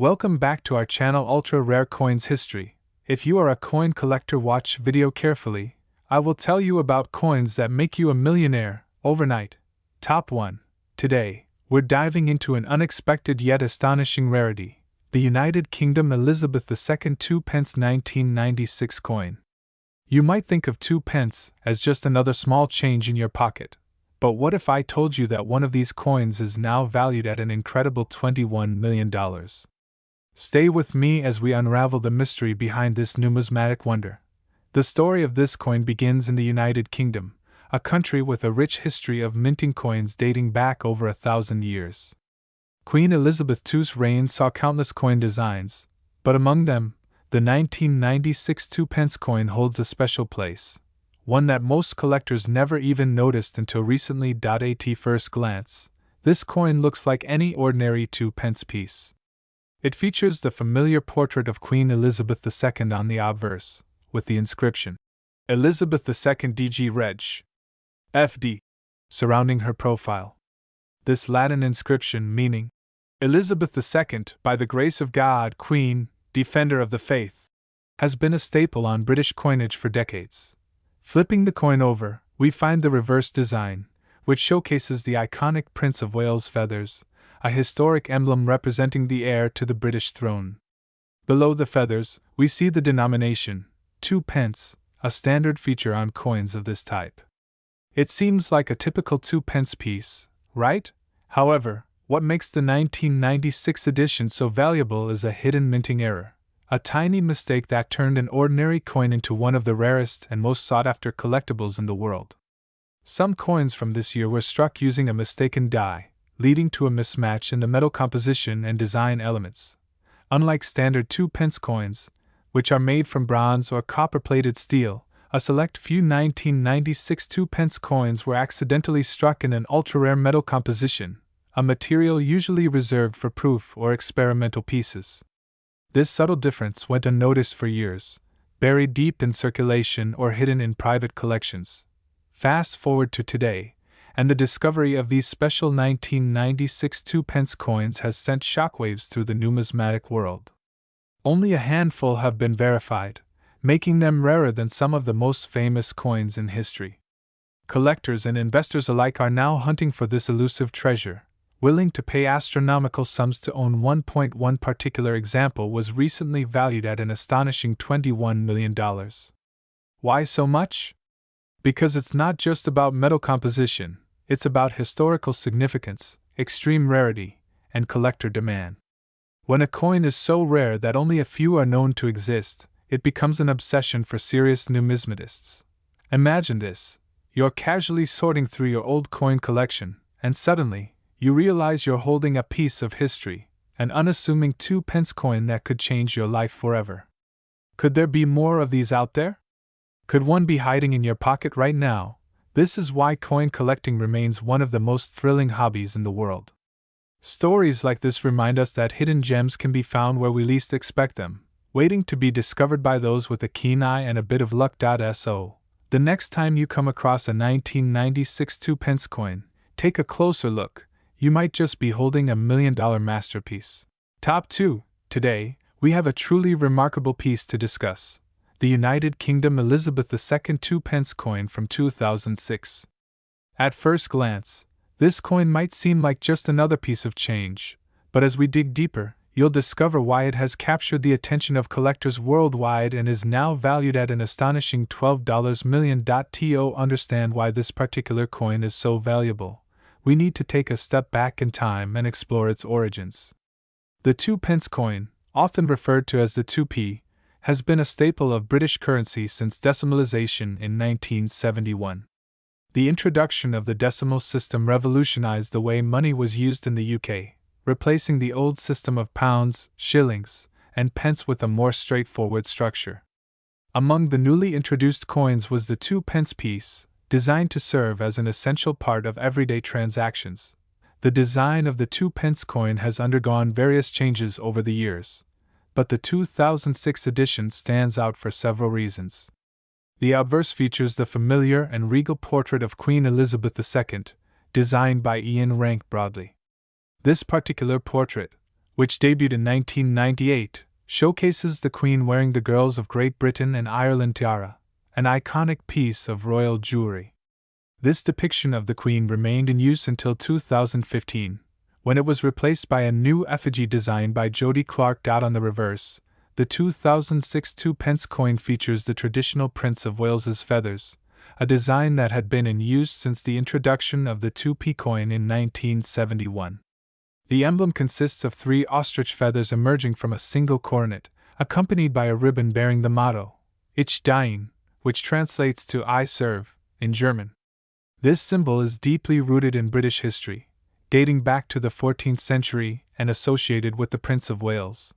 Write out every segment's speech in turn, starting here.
Welcome back to our channel Ultra Rare Coins History. If you are a coin collector, watch video carefully. I will tell you about coins that make you a millionaire overnight. Top 1. Today, we're diving into an unexpected yet astonishing rarity, the United Kingdom Elizabeth II 2 pence 1996 coin. You might think of 2 pence as just another small change in your pocket. But what if I told you that one of these coins is now valued at an incredible $21 million? Stay with me as we unravel the mystery behind this numismatic wonder. The story of this coin begins in the United Kingdom, a country with a rich history of minting coins dating back over 1,000 years. Queen Elizabeth II's reign saw countless coin designs, but among them, the 1996 2 pence coin holds a special place, one that most collectors never even noticed until recently. At first glance, this coin looks like any ordinary 2 pence piece. It features the familiar portrait of Queen Elizabeth II on the obverse, with the inscription, Elizabeth II DG Reg. FD, surrounding her profile. This Latin inscription, meaning, Elizabeth II, by the grace of God, Queen, Defender of the Faith, has been a staple on British coinage for decades. Flipping the coin over, we find the reverse design, which showcases the iconic Prince of Wales feathers, a historic emblem representing the heir to the British throne. Below the feathers, we see the denomination, 2 pence, a standard feature on coins of this type. It seems like a typical 2 pence piece, right? However, what makes the 1996 edition so valuable is a hidden minting error, a tiny mistake that turned an ordinary coin into one of the rarest and most sought-after collectibles in the world. Some coins from this year were struck using a mistaken die, leading to a mismatch in the metal composition and design elements. Unlike standard 2 pence coins, which are made from bronze or copper-plated steel, a select few 1996 2 pence coins were accidentally struck in an ultra-rare metal composition, a material usually reserved for proof or experimental pieces. This subtle difference went unnoticed for years, buried deep in circulation or hidden in private collections. Fast forward to today, and the discovery of these special 1996 2 pence coins has sent shockwaves through the numismatic world. Only a handful have been verified, making them rarer than some of the most famous coins in history. Collectors and investors alike are now hunting for this elusive treasure, willing to pay astronomical sums to own one. One particular example was recently valued at an astonishing $21 million. Why so much? Because it's not just about metal composition, it's about historical significance, extreme rarity, and collector demand. When a coin is so rare that only a few are known to exist, it becomes an obsession for serious numismatists. Imagine this: you're casually sorting through your old coin collection, and suddenly, you realize you're holding a piece of history, an unassuming 2 pence coin that could change your life forever. Could there be more of these out there? Could one be hiding in your pocket right now? This is why coin collecting remains one of the most thrilling hobbies in the world. Stories like this remind us that hidden gems can be found where we least expect them, waiting to be discovered by those with a keen eye and a bit of luck. So, the next time you come across a 1996 2 pence coin, take a closer look. You might just be holding a $1 million masterpiece. Top 2. Today, we have a truly remarkable piece to discuss: the United Kingdom Elizabeth II 2 pence coin from 2006. At first glance, this coin might seem like just another piece of change, but as we dig deeper, you'll discover why it has captured the attention of collectors worldwide and is now valued at an astonishing $12 million. To understand why this particular coin is so valuable, we need to take a step back in time and explore its origins. The 2 pence coin, often referred to as the 2p, has been a staple of British currency since decimalization in 1971. The introduction of the decimal system revolutionized the way money was used in the UK, replacing the old system of pounds, shillings, and pence with a more straightforward structure. Among the newly introduced coins was the 2 pence piece, designed to serve as an essential part of everyday transactions. The design of the 2 pence coin has undergone various changes over the years, but the 2006 edition stands out for several reasons. The obverse features the familiar and regal portrait of Queen Elizabeth II, designed by Ian Rank Broadley. This particular portrait, which debuted in 1998, showcases the Queen wearing the Girls of Great Britain and Ireland tiara, an iconic piece of royal jewelry. This depiction of the Queen remained in use until 2015, when it was replaced by a new effigy designed by Jody Clark. On the reverse, the 2006 2p coin features the traditional Prince of Wales's feathers, a design that had been in use since the introduction of the 2p coin in 1971. The emblem consists of 3 ostrich feathers emerging from a single coronet, accompanied by a ribbon bearing the motto, Ich diene, which translates to I serve, in German. This symbol is deeply rooted in British history, dating back to the 14th century and associated with the Prince of Wales.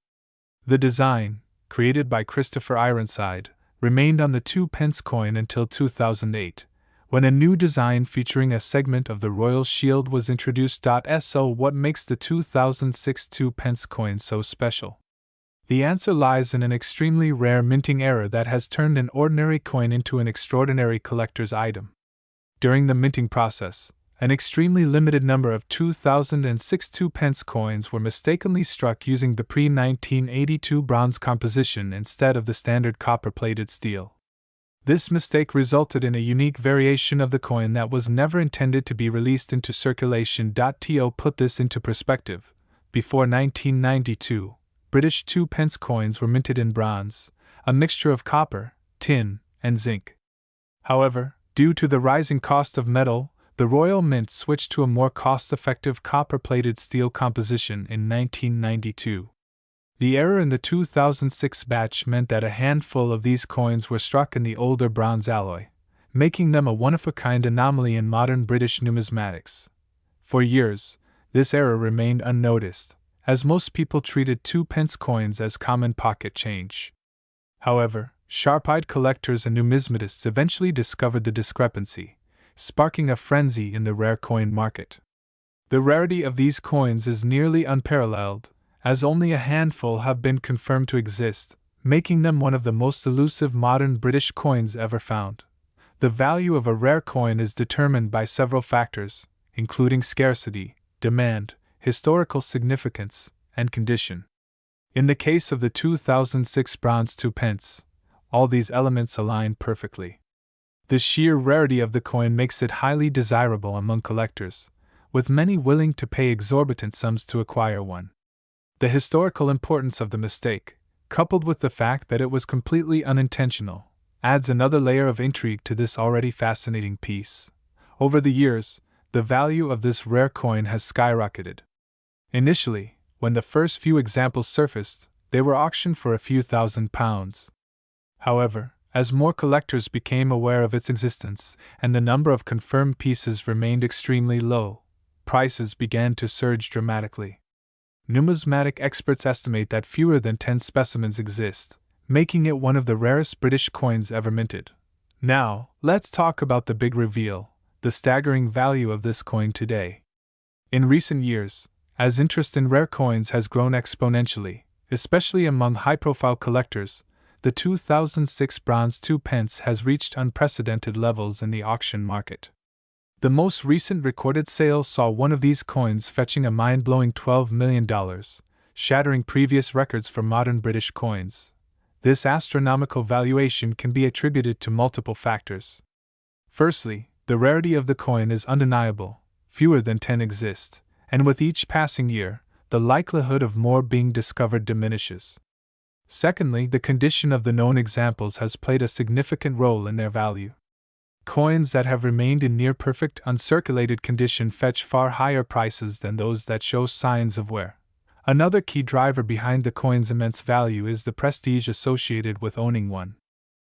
The design, created by Christopher Ironside, remained on the 2p coin until 2008, when a new design featuring a segment of the royal shield was introduced. So what makes the 2006 2p coin so special? The answer lies in an extremely rare minting error that has turned an ordinary coin into an extraordinary collector's item. During the minting process, an extremely limited number of 2006 2p coins were mistakenly struck using the pre-1982 bronze composition instead of the standard copper-plated steel. This mistake resulted in a unique variation of the coin that was never intended to be released into circulation. To put this into perspective, before 1992, British 2p coins were minted in bronze, a mixture of copper, tin, and zinc. However, due to the rising cost of metal, the Royal Mint switched to a more cost-effective copper-plated steel composition in 1992. The error in the 2006 batch meant that a handful of these coins were struck in the older bronze alloy, making them a one-of-a-kind anomaly in modern British numismatics. For years, this error remained unnoticed, as most people treated 2p coins as common pocket change. However, sharp-eyed collectors and numismatists eventually discovered the discrepancy, sparking a frenzy in the rare coin market. The rarity of these coins is nearly unparalleled, as only a handful have been confirmed to exist, making them one of the most elusive modern British coins ever found. The value of a rare coin is determined by several factors, including scarcity, demand, historical significance, and condition. In the case of the 2006 bronze 2p, all these elements align perfectly. The sheer rarity of the coin makes it highly desirable among collectors, with many willing to pay exorbitant sums to acquire one. The historical importance of the mistake, coupled with the fact that it was completely unintentional, adds another layer of intrigue to this already fascinating piece. Over the years, the value of this rare coin has skyrocketed. Initially, when the first few examples surfaced, they were auctioned for a few £1,000s. However, as more collectors became aware of its existence and the number of confirmed pieces remained extremely low, prices began to surge dramatically. Numismatic experts estimate that fewer than 10 specimens exist, making it one of the rarest British coins ever minted. Now, let's talk about the big reveal, the staggering value of this coin today. In recent years, as interest in rare coins has grown exponentially, especially among high-profile collectors, the 2006 bronze 2p has reached unprecedented levels in the auction market. The most recent recorded sale saw one of these coins fetching a mind-blowing $12 million, shattering previous records for modern British coins. This astronomical valuation can be attributed to multiple factors. Firstly, the rarity of the coin is undeniable, fewer than 10 exist, and with each passing year, the likelihood of more being discovered diminishes. Secondly, the condition of the known examples has played a significant role in their value. Coins that have remained in near-perfect uncirculated condition fetch far higher prices than those that show signs of wear. Another key driver behind the coin's immense value is the prestige associated with owning one.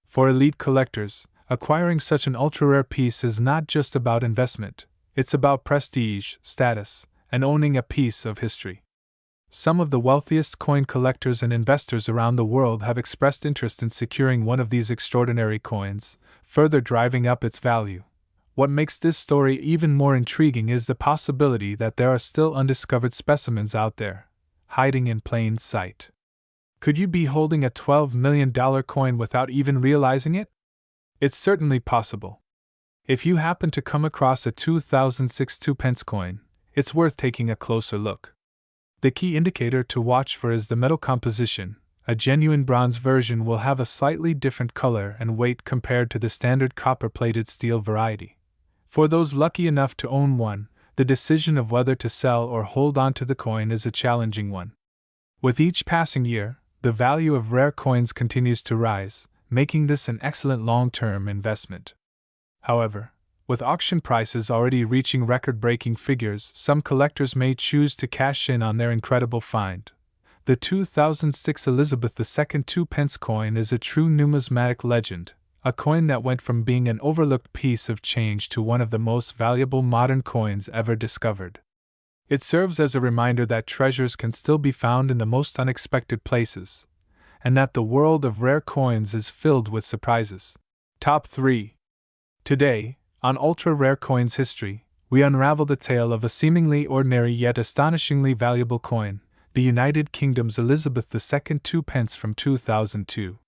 For elite collectors, acquiring such an ultra-rare piece is not just about investment, it's about prestige, status, and owning a piece of history. Some of the wealthiest coin collectors and investors around the world have expressed interest in securing one of these extraordinary coins, further driving up its value. What makes this story even more intriguing is the possibility that there are still undiscovered specimens out there, hiding in plain sight. Could you be holding a $12 million coin without even realizing it? It's certainly possible. If you happen to come across a 2006 2p coin, it's worth taking a closer look. The key indicator to watch for is the metal composition. A genuine bronze version will have a slightly different color and weight compared to the standard copper-plated steel variety. For those lucky enough to own one, the decision of whether to sell or hold on to the coin is a challenging one. With each passing year, the value of rare coins continues to rise, making this an excellent long-term investment. However, with auction prices already reaching record-breaking figures, some collectors may choose to cash in on their incredible find. The 2006 Elizabeth II 2-pence coin is a true numismatic legend, a coin that went from being an overlooked piece of change to one of the most valuable modern coins ever discovered. It serves as a reminder that treasures can still be found in the most unexpected places, and that the world of rare coins is filled with surprises. Top 3. Today, on Ultra Rare Coins History, we unravel the tale of a seemingly ordinary yet astonishingly valuable coin, the United Kingdom's Elizabeth II 2-pence from 2002.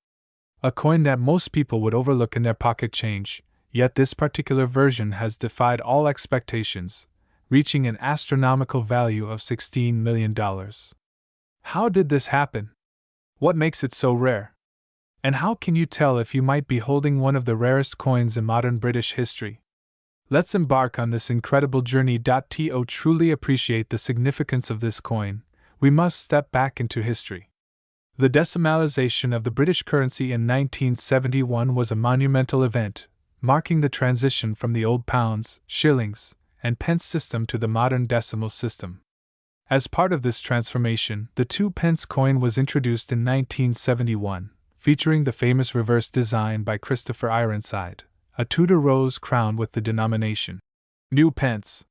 A coin that most people would overlook in their pocket change, yet this particular version has defied all expectations, reaching an astronomical value of $16 million. How did this happen? What makes it so rare? And how can you tell if you might be holding one of the rarest coins in modern British history? Let's embark on this incredible journey. To truly appreciate the significance of this coin, we must step back into history. The decimalization of the British currency in 1971 was a monumental event, marking the transition from the old pounds, shillings, and pence system to the modern decimal system. As part of this transformation, the 2-pence coin was introduced in 1971, featuring the famous reverse design by Christopher Ironside, a Tudor rose crown with the denomination New Pence.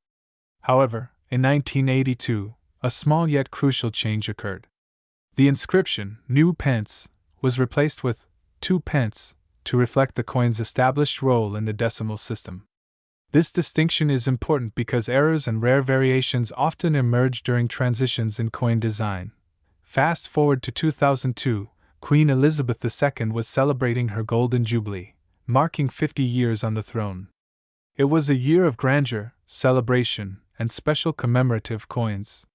However, in 1982, a small yet crucial change occurred. The inscription, New Pence, was replaced with 2 pence to reflect the coin's established role in the decimal system. This distinction is important because errors and rare variations often emerge during transitions in coin design. Fast forward to 2002, Queen Elizabeth II was celebrating her Golden Jubilee, marking 50 years on the throne. It was a year of grandeur, celebration, and special commemorative coins.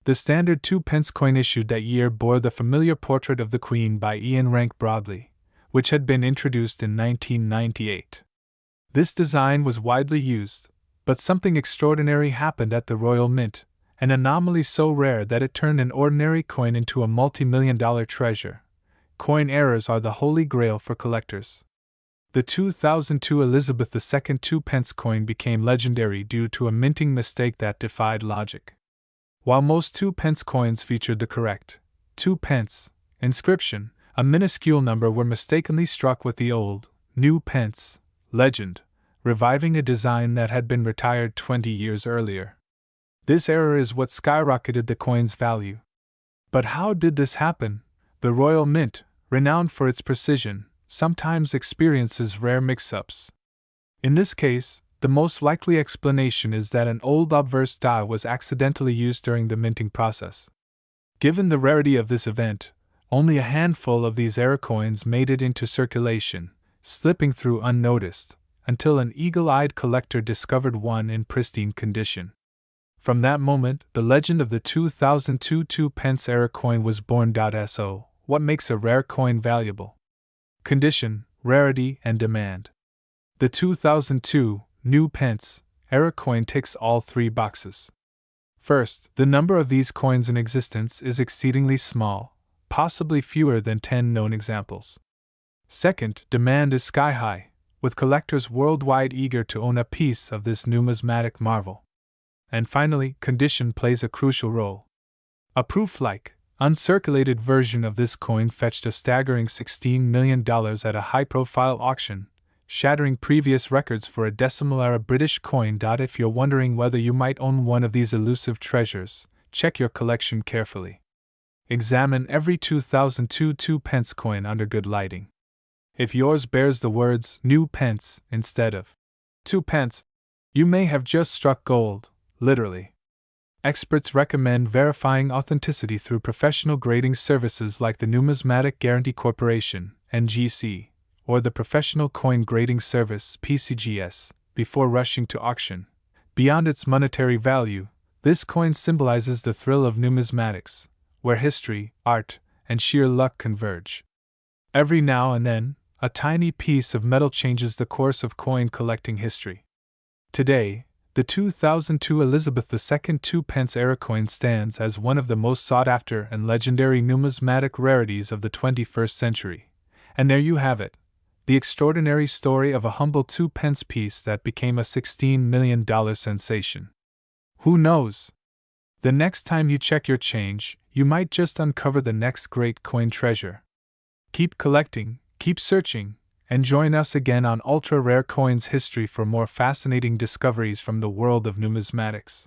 The standard 2-pence coin issued that year bore the familiar portrait of the Queen by Ian Rank Broadley, which had been introduced in 1998. This design was widely used, but something extraordinary happened at the Royal Mint, an anomaly so rare that it turned an ordinary coin into a multi-million-dollar treasure. Coin errors are the holy grail for collectors. The 2002 Elizabeth II 2-pence coin became legendary due to a minting mistake that defied logic. While most 2-pence coins featured the correct 2 pence inscription, a minuscule number were mistakenly struck with the old, New Pence legend, reviving a design that had been retired 20 years earlier. This error is what skyrocketed the coin's value. But how did this happen? The Royal Mint, renowned for its precision, sometimes experiences rare mix-ups. In this case, the most likely explanation is that an old obverse die was accidentally used during the minting process. Given the rarity of this event, only a handful of these error coins made it into circulation, slipping through unnoticed, until an eagle-eyed collector discovered one in pristine condition. From that moment, the legend of the 2002 2-pence error coin was born. So, what makes a rare coin valuable? Condition, rarity, and demand. The 2002 New Pence error coin ticks all three boxes. First, the number of these coins in existence is exceedingly small, possibly fewer than 10 known examples. Second, demand is sky-high, with collectors worldwide eager to own a piece of this numismatic marvel. And finally, condition plays a crucial role. A proof-like, uncirculated version of this coin fetched a staggering $16 million at a high-profile auction, shattering previous records for a decimal-era British coin. If you're wondering whether you might own one of these elusive treasures, check your collection carefully. Examine every 2002 2-pence coin under good lighting. If yours bears the words New Pence instead of 2 pence, you may have just struck gold, literally. Experts recommend verifying authenticity through professional grading services like the Numismatic Guarantee Corporation, NGC, or the Professional Coin Grading Service, PCGS, before rushing to auction. Beyond its monetary value, This coin symbolizes the thrill of numismatics, where history, art, and sheer luck converge. Every now and then, a tiny piece of metal changes the course of coin collecting history. Today, the 2002 Elizabeth II 2 pence era coin stands as one of the most sought-after and legendary numismatic rarities of the 21st century. And there you have it, the extraordinary story of a humble 2 pence piece that became a $16 million sensation. Who knows? The next time you check your change, you might just uncover the next great coin treasure. Keep collecting, keep searching, and join us again on Ultra Rare Coins History for more fascinating discoveries from the world of numismatics.